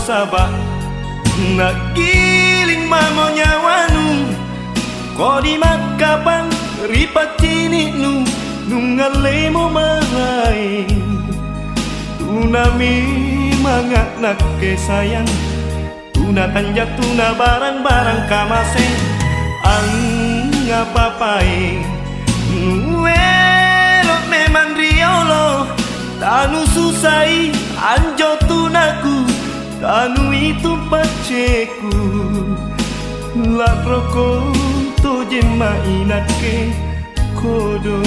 sabah nagiling mamo nyawanu ko di makapang ripat cini nu nungale mo maray tunami mangat nak sayang tuna tanjak tuna barang-barang kamase ang ngapapai nuelo memang riolo tanu susai anjo tunaku tanu itu paceku la roko to jema inake kodo